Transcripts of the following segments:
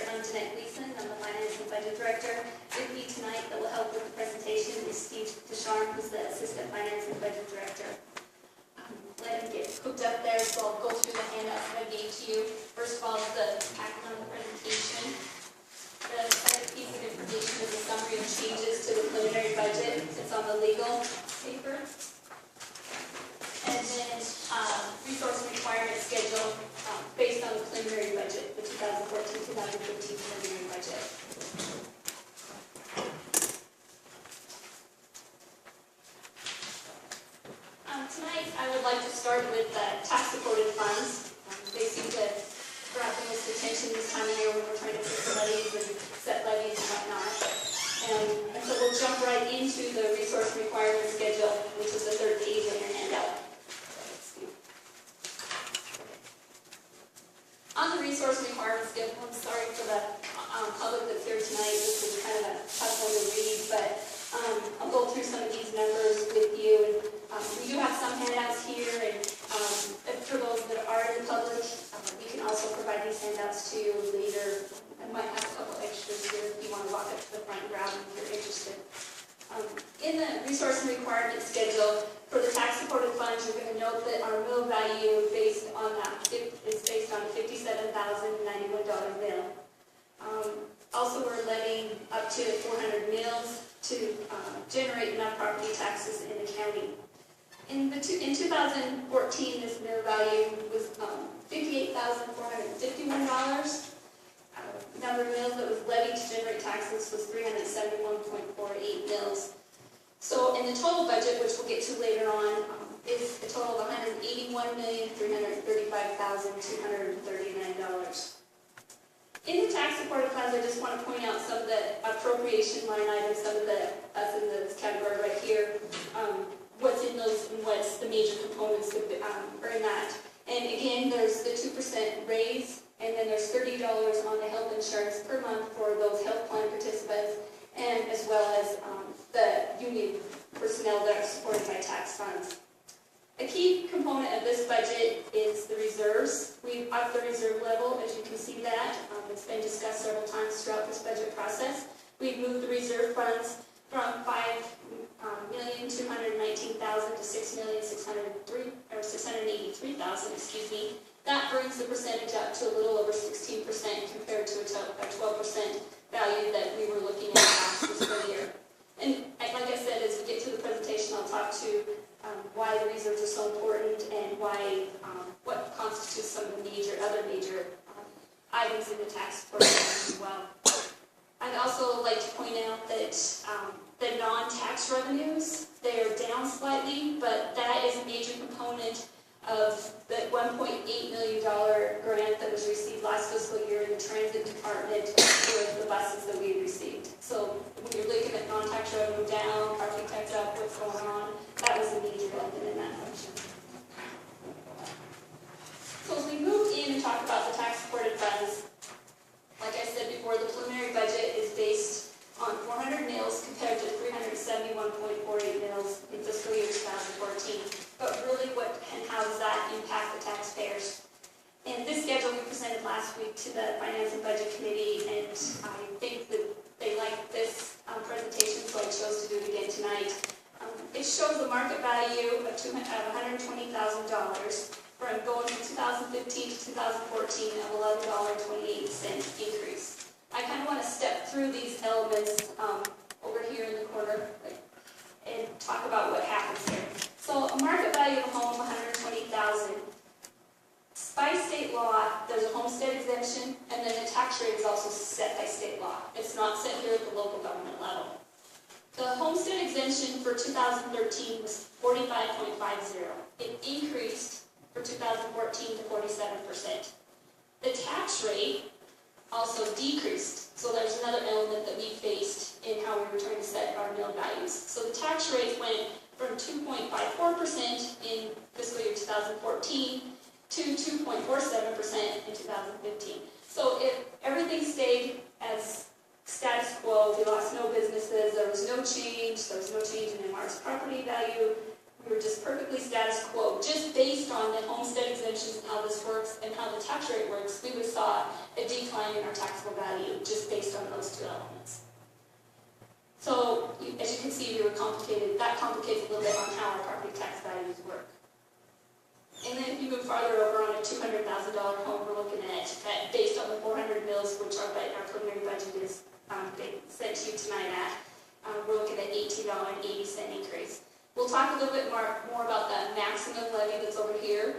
I'm Jeanette Gleason. I'm the Finance and Budget Director. With me tonight that will help with the presentation is Steve Descharnes, who's the Assistant Finance and Budget Director. Let him get hooked up there, so I'll go through the handouts that I gave to you. First of all, the packet on the presentation. The second piece of information is a summary of changes to the preliminary budget. It's on the legal paper. And then resource requirement schedule based on the preliminary budget, the 2014-2015 preliminary budget. Tonight, I would like to start with tax-supported funds. They seem to grab the most attention this time of year when we're trying to fix levies and set levies and whatnot. And so we'll jump right into the resource requirement schedule, which is the third page on your handout. On the resource requirement schedule, I'm sorry for the public that's here tonight. This is kind of a tough one to read, but I'll go through some of these numbers with you. And we do have some handouts here, and for those that are in the public, we can also provide these handouts to you later. I might have a couple extras here if you want to walk up to the front and grab them if you're interested. In the resource and requirement schedule, for the tax-supported funds, you're going to note that our mill value based on that is based on a $57,091 mill. Also, we're levying up to 400 mills to generate enough property taxes in the county. In 2014, this mill value was $58,451. Number of mills that was levied to generate taxes was 371.48 mills. So in the total budget, which we'll get to later on, is a total of $181,335,239. In the tax-supported funds, I just want to point out some of the appropriation line items, some of the us in this category right here, what's in those and what's the major components that are in that. And again, there's the 2% raise, and then there's $30 on the health insurance per month for those health plan participants, and as well as the union personnel that are supported by tax funds. A key component of this budget is the reserves. We've upped the reserve level, as you can see that. It's been discussed several times throughout this budget process. We've moved the reserve funds from $5,219,000 to $6,683,000, excuse me. That brings the percentage up to a little over 16% compared to a 12% value that we were looking at last fiscal year. And like I said, as we get to the presentation, I'll talk to why the reserves are so important and why what constitutes some of the other major items in the tax program as well. I'd also like to point out that the non-tax revenues, they are down slightly, but that is a major component of the $1.8 million grant that was received last fiscal year in the transit department with the buses that we received. So when you're looking at non-tax revenue down, property tax up, what's going on, that was a major element in that function. So as we move in and talk about the tax-supported funds, like I said before, the preliminary budget is based on 400 mills compared to 371.48 mills in fiscal year 2014. But really, what and how does that impact the taxpayers? And this schedule we presented last week to the Finance and Budget Committee, and I think that they liked this presentation, so I chose to do it again tonight. It shows the market value of $120,000 from going from 2015 to 2014 of $11.28 increase. I kind of want to step through these elements over here in the corner and talk about what happens here. So a market value of a home of $120,000. By state law, there's a homestead exemption, and then the tax rate is also set by state law. It's not set here at the local government level. The homestead exemption for 2013 was 45.50. It increased for 2014 to 47%. The tax rate also decreased. So there's another element that we faced in how we were trying to set our mill values. So the tax rate went from 2.54% in fiscal year 2014 to 2.47% in 2015. So if everything stayed as status quo, we lost no businesses, there was no change in MR's property value, we were just perfectly status quo, just based on the homestead exemptions and how this works and how the tax rate works, we would have saw a decline in our taxable value just based on those two elements. So, as you can see, that complicates a little bit on how our property tax values work. And then if you move farther over on a $200,000 home, we're looking at based on the 400 mills, which our preliminary budget is sent to you tonight at, we're looking at $18.80 increase. We'll talk a little bit more about that maximum levy that's over here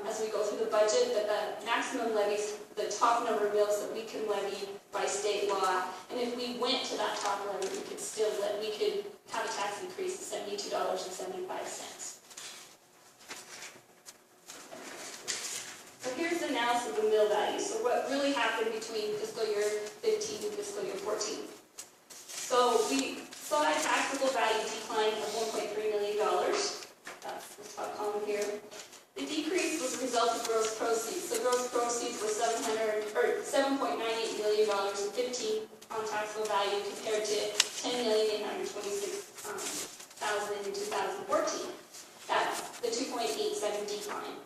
as we go through the budget, but the maximum levies, the top number of mills that we can levy by state law, and if we went to that top levy, we could have a tax increase of $72.75. So here's the analysis of the mill value. So what really happened between fiscal year 15 and fiscal year 14. So we saw a taxable value decline of $1.3 million. That's the top column here. The decrease was a result of gross proceeds. So gross proceeds were $7.98 million in 15 on taxable value compared to $10,826,000 in 2014. That's the 2.87 decline.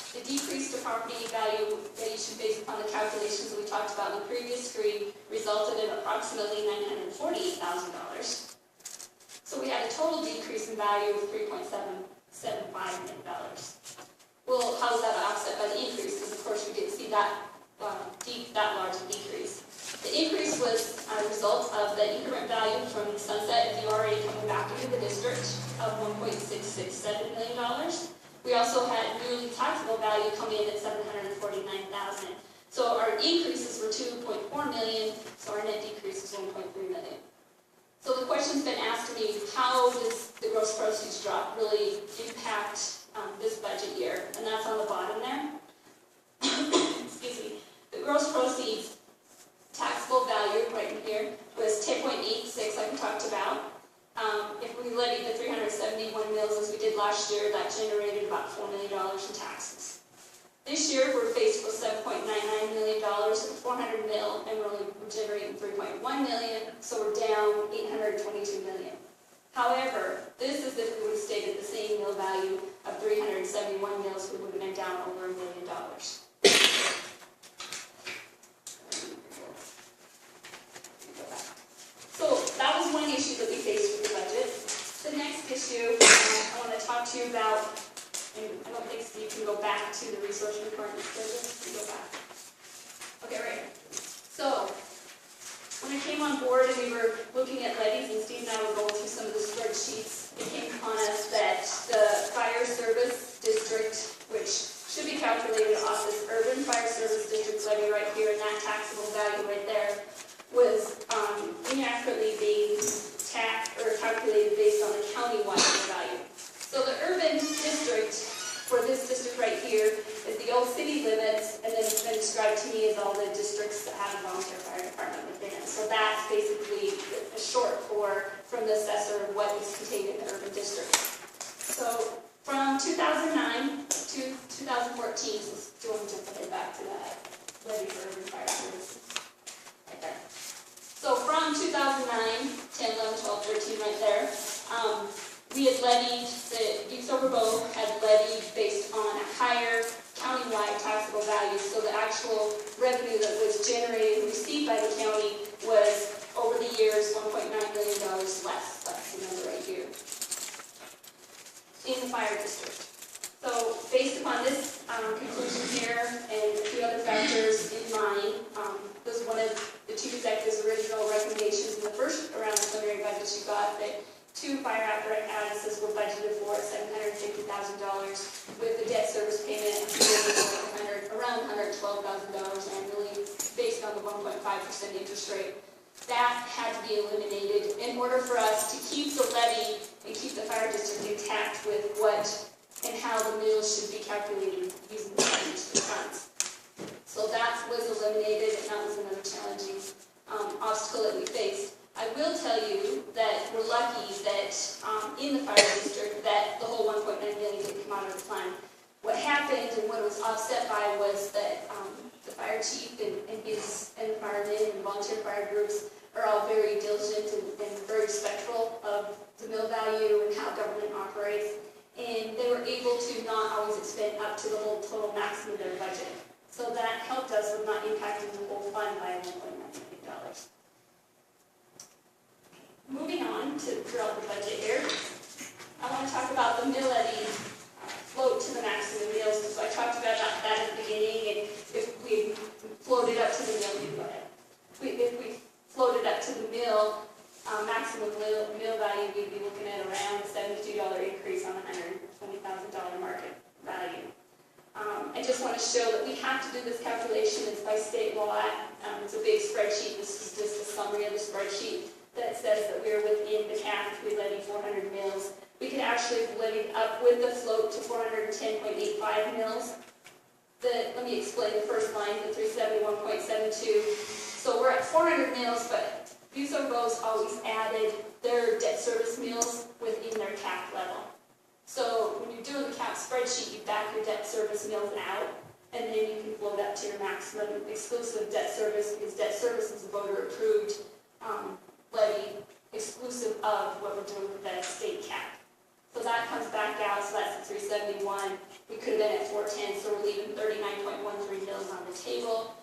The decrease to property valuation based upon the calculations that we talked about in the previous screen resulted in approximately $948,000. So we had a total decrease in value of $3.775 million. Well, how was that offset by the increase? Because of course we didn't see that large a decrease. The increase was a result of the increment value from the sunset of the RA coming back into the district of $1.667 million. We also had yearly taxable value come in at $749,000. So our increases were $2.4 million, so our net decrease is $1.3 million. So the question's been asked to me, how does the gross proceeds drop really impact this budget year? And that's on the bottom there. Excuse me. The gross proceeds taxable value right in here was 10.86, like we talked about. If we levied the 371 mills as we did last year, that generated about $4 million in taxes. This year, we're faced with $7.99 million at 400 mil, and we're generating $3.1 million, so we're down $822 million. However, this is if we would have stayed at the same mill value of 371 mills, we would have been down over $1 million. So that was one issue that we faced with the budget. The next issue I want to talk to you about, and I don't think Steve can go back to the resource report. Go back. Okay, right. So when I came on board and we were looking at levies, and Steve and I were going through some of the spreadsheets, it came upon us that the fire service district, which should be calculated off this urban fire service district levy right here, and that taxable value right there, was inaccurately being calculated based on the county-wide value. So the urban district, for this district right here, is the old city limits, and then it's been described to me as all the districts that have a volunteer fire department within it. So that's basically a short from the assessor of what is contained in the urban district. So from 2009 to 2014, so do you want to jump ahead back to that levy for urban fire services? Right there. So from 2009, 10, 11, 12, 13, right there, we had levied, the East Overbow had levied based on a higher countywide taxable value, so the actual revenue that was generated and received by the county was, over the years, $1.9 million less. That's the number right here, in the fire district. So based upon this conclusion here and a few other factors in mind, was one of the chief executive's original recommendations in the first round of preliminary budget you got, that 2 fire apparatuses were budgeted for at $750,000 with the debt service payment around $112,000 annually based on the 1.5% interest rate. That had to be eliminated in order for us to keep the levy and keep the fire district intact with what and how the mills should be calculated using the fire district funds. So that was eliminated, and that was another challenging obstacle that we faced. I will tell you that we're lucky that in the fire district that the whole $1.9 million didn't come out of the fund. What happened and what it was offset by was that the fire chief and the firemen and volunteer fire groups are all very diligent and very respectful of the mill value and how government operates. and they were able to not always expend up to the whole total maximum of their budget. So that helped us with not impacting the whole fund by $1.9 million. Moving on to throughout the budget here, I want to talk about the mill levy float to the maximum mills. So I talked about that at the beginning, and if we floated up to the mill, if we floated up to the mill, maximum mill value, we'd be looking at around a $72 increase on a $120,000 market value. I just want to show that we have to do this calculation. It's by state law. It's a big spreadsheet. This is just a summary of the spreadsheet that says that we're within the cap if we levy 400 mills. We could actually levy up with the float to 410.85 mills. Let me explain the first line, the 371.72. So we're at 400 mills, but Buso Rose always added their debt service mills within their cap level. So when you're doing the cap spreadsheet, you back your debt service mills out, and then you can float up to your maximum exclusive debt service, because debt service is a voter-approved levy exclusive of what we're doing with that state cap. So that comes back out, so that's the 371. We could have been at 410, so we're leaving 39.13 mills on the table.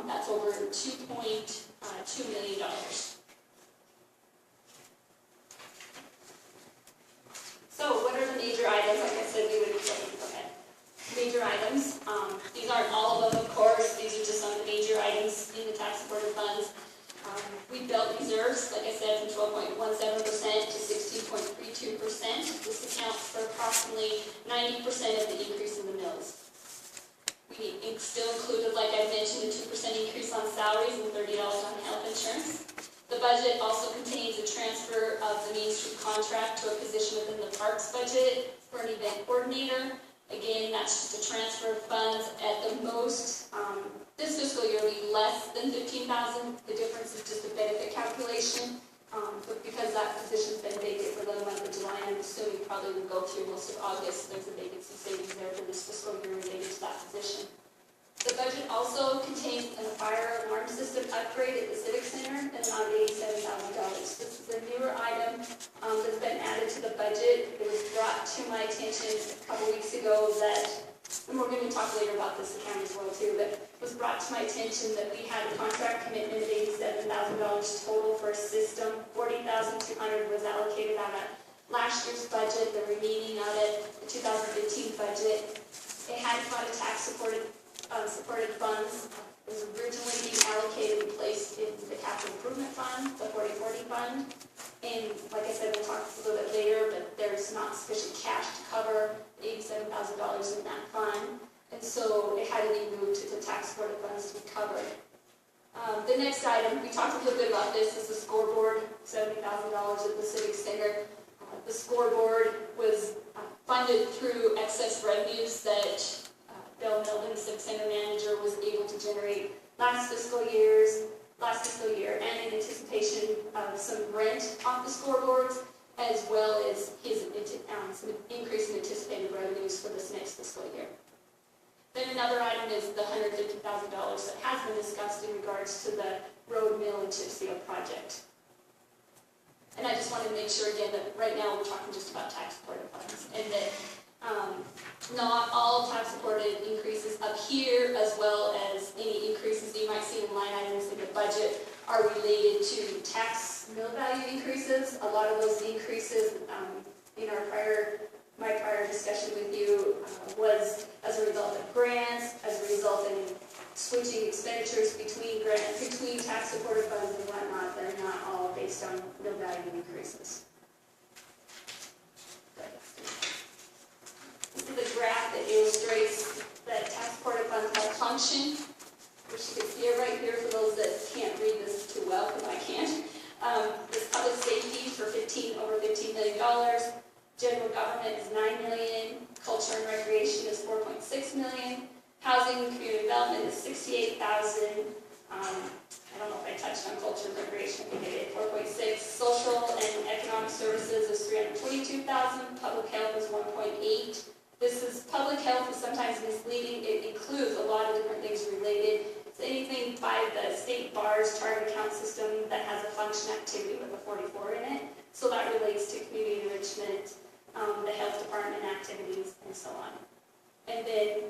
That's over $2.2 million. So what are the major items? Like I said, we would go ahead. Major items. These aren't all of them, of course. These are just some of the major items in the tax-supported funds. We built reserves, like I said, from 12.17% to 16.32%. This accounts for approximately 90% of the increase in the mills. We still included, like I mentioned, a 2% increase on salaries and $30 on health insurance. The budget also contains a transfer of the Main Street contract to a position within the parks budget for an event coordinator. Again, that's just a transfer of funds at the most. This fiscal year will be less than $15,000. The difference is just a benefit calculation. But because that position's been vacant for the month of July, I'm assuming probably will go through most of August. There's a vacancy savings there for this fiscal year related to that position. The budget also contains a fire alarm system upgrade at the Civic Center in the amount of $87,000. This is a newer item that's been added to the budget. It was brought to my attention a couple weeks ago that, and we're going to talk later about this account as well too, but it was brought to my attention that we had a contract commitment of $87,000 total for a system. $40,200 was allocated out of last year's budget, the remaining out of the 2015 budget. It had a lot of tax-supported funds. It was originally being allocated and placed in the capital improvement fund, the 40/40 fund. And like I said, we'll talk a little bit later, but there's not sufficient cash to cover $87,000 in that fund. And so it had to be moved to the tax-supported funds to be covered. The next item, we talked a little bit about this, is the scoreboard, $70,000 at the Civic Center. The scoreboard was funded through excess revenues that Bill Milton, the Civic Center manager, was able to generate last fiscal year, and in anticipation of some rent off the scoreboards, as well as his some increase in anticipated revenues for this next fiscal year. Then another item is the $150,000 that has been discussed in regards to the road mill and chip seal project. And I just want to make sure again that right now we're talking just about tax-supported funds, and that not all tax-supported increases up here, as well as any increases you might see in line items in the budget, are related to tax mill value increases. A lot of those increases in my prior discussion with you was as a result of grants, as a result of switching expenditures between tax-supported funds and whatnot. They're not all based on mill value increases. This is a graph that illustrates that tax-supported funds by function, which you can see it right here for those that can't read this too well, because I can't. This public safety for over $15 million. General government is $9 million. Culture and recreation is $4.6 million. Housing and community development is $68,000. I don't know if I touched on culture and recreation. I think I did. 4.6. Social and economic services is $322,000. Public health is 1.8. This is public health is sometimes misleading. It includes a lot of different things related. It's anything by the state bar's charter account system that has a function activity with a 44 in it. So that relates to community enrichment, the health department activities, and so on. And then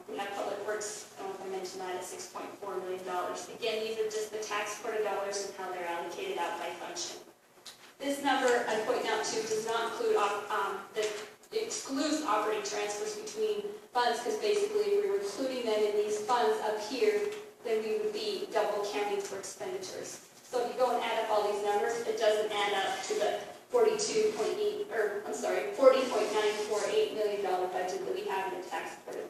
we have Public Works, I don't know if I mentioned that, at $6.4 million. Again, these are just the tax quarter dollars and how they're allocated out by function. This number I'm pointing out to does not include, it excludes operating transfers between funds, because basically if we were including them in these funds up here, then we would be double counting for expenditures. So if you go and add up all these numbers, it doesn't add up to the $40.948 million budget that we have in the tax quarter